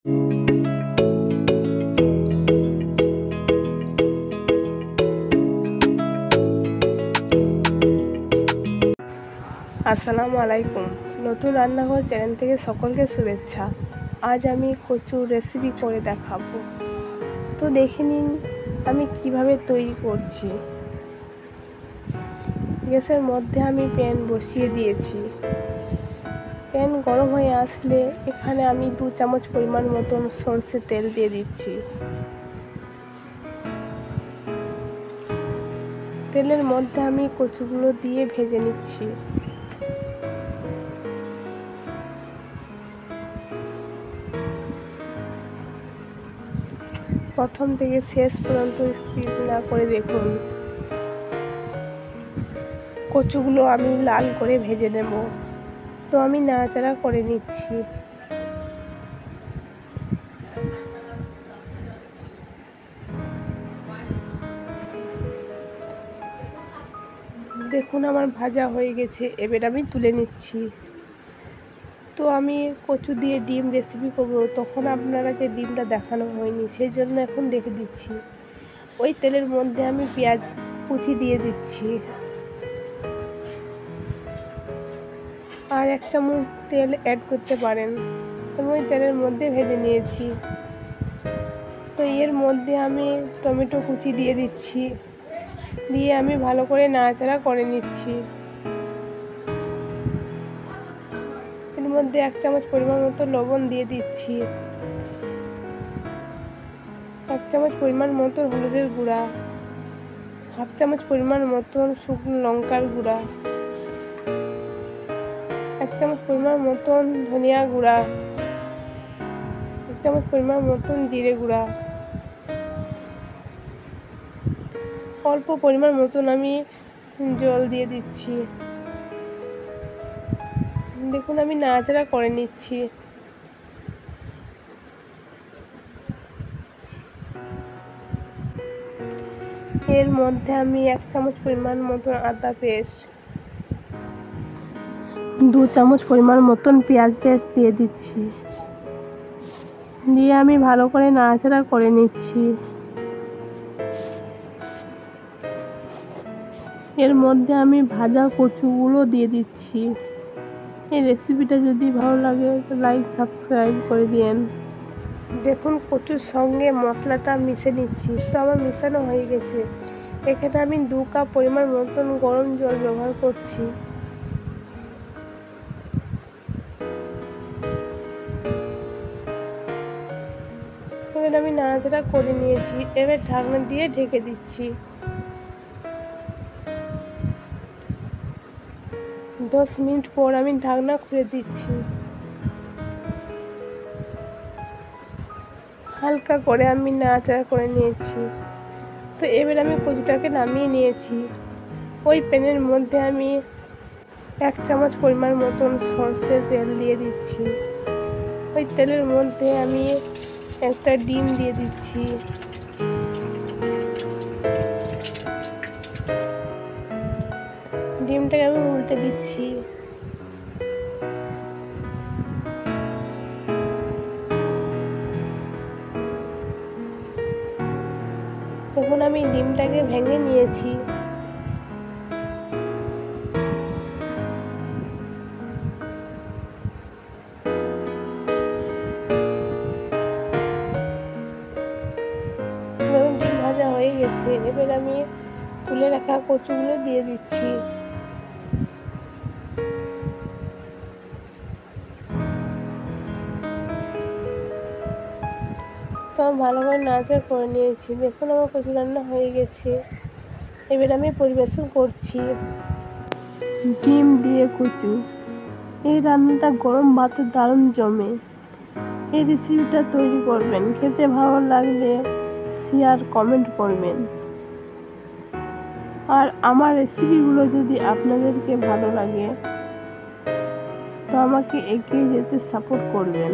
আসসালামু আলাইকুম। নতুন রান্নাঘর চ্যানেল থেকে সকলকে শুভেচ্ছা। আজ আমি কচুর রেসিপি করে দেখাবো। তো দেখে নিন আমি কিভাবে তৈরি করছি। গ্যাসের মধ্যে আমি প্যান বসিয়ে দিয়েছি। প্যান গরম হয়ে আসলে এখানে আমি 2 চামচ পরিমাণ মতন সরষের তেল দিয়ে দিচ্ছি। তেলের মধ্যে আমি কচুগুলো দিয়ে ভেজে নিচ্ছি। প্রথম থেকে শেষ পর্যন্ত স্কিপ না করে দেখুন। কচুগুলো আমি লাল করে ভেজে নেব। তো আমি নাড়াচাড়া করে নিচ্ছি। দেখুন আমার ভাজা হয়ে গেছে, এবার আমি তুলে নিচ্ছি। তো আমি কচু দিয়ে ডিম রেসিপি করব, তখন আপনারা যে ডিমটা দেখানো হয়নি সেই জন্য এখন দেখে দিচ্ছি। ওই তেলের মধ্যে আমি পেঁয়াজ কুচি দিয়ে দিচ্ছি, আর 1 চামচ তেল অ্যাড করতে পারেন। তো ওই তেলের মধ্যে ভেজে নিয়েছি। তো এর মধ্যে আমি টমেটো কুচি দিয়ে দিচ্ছি, দিয়ে আমি ভালো করে নাড়াচাড়া করে নিচ্ছি। এর মধ্যে 1 চামচ পরিমাণ মতো লবণ দিয়ে দিচ্ছি, 1 চামচ পরিমাণ মতো হলুদের গুঁড়া, 1/2 চামচ পরিমাণ মতন শুকনো লঙ্কার গুঁড়া, 1 চামচ পরিমাণ মতন ধনিয়া গুঁড়া, 1 চামচ পরিমাণ মতন জিরে গুঁড়া, অল্প পরিমাণ মতন আমি জল দিয়ে দিচ্ছি। দেখুন আমি নাড়াচাড়া করে নিচ্ছি। এর মধ্যে আমি 1 চামচ পরিমাণ মতন আদা পেস্ট, 2 চামচ পরিমাণ মতন পেঁয়াজ পেস্ট দিয়ে দিচ্ছি, দিয়ে আমি ভালো করে নাড়াচাড়া করে নিচ্ছি। এর মধ্যে আমি ভাজা কচুগুলো দিয়ে দিচ্ছি। এই রেসিপিটা যদি ভালো লাগে তো লাইক সাবস্ক্রাইব করে দিন। দেখুন কচুর সঙ্গে মশলাটা মিশে নিচ্ছি। তো আমার মেশানো হয়ে গেছে। এখানে আমি 2 কাপ পরিমাণ মতন গরম জল ব্যবহার করছি। এবার আমি নাড়াচাড়া করে নিয়েছি। এবার ঢাকনা দিয়ে ঢেকে দিচ্ছি। 10 মিনিট পর আমি ঢাকনা খুলে দিচ্ছি। হালকা করে আমি নাড়াচাড়া করে নিয়েছি। তো এবার আমি কচুটাকে নামিয়ে নিয়েছি। ওই প্যানের মধ্যে আমি 1 চামচ পরিমাণ মতন সরষের তেল দিয়ে দিচ্ছি। ওই তেলের মধ্যে আমি একটা ডিম দিয়ে দিচ্ছি। ডিমটাকে আমি উল্টে দিচ্ছি। এখন আমি ডিমটাকে ভেঙে নিয়েছি। ডিম ভাজা হয়ে গেছে, এবার আমি তুলে রাখা কচুগুলো দিয়ে দিচ্ছি। তো আমি ভালো করে নাড়াচাড়া করে নিয়েছি। দেখুন আমার কচু রান্না হয়ে গেছে। এবার আমি পরিবেশন করছি। ডিম দিয়ে কচু, এই রান্নাটা গরম ভাতে দারুণ জমে। এই রেসিপিটা তৈরি করবেন, খেতে ভালো লাগলে শেয়ার কমেন্ট করবেন। আর আমার রেসিপিগুলো যদি আপনাদেরকে ভালো লাগে তো আমাকে এগিয়ে যেতে সাপোর্ট করবেন।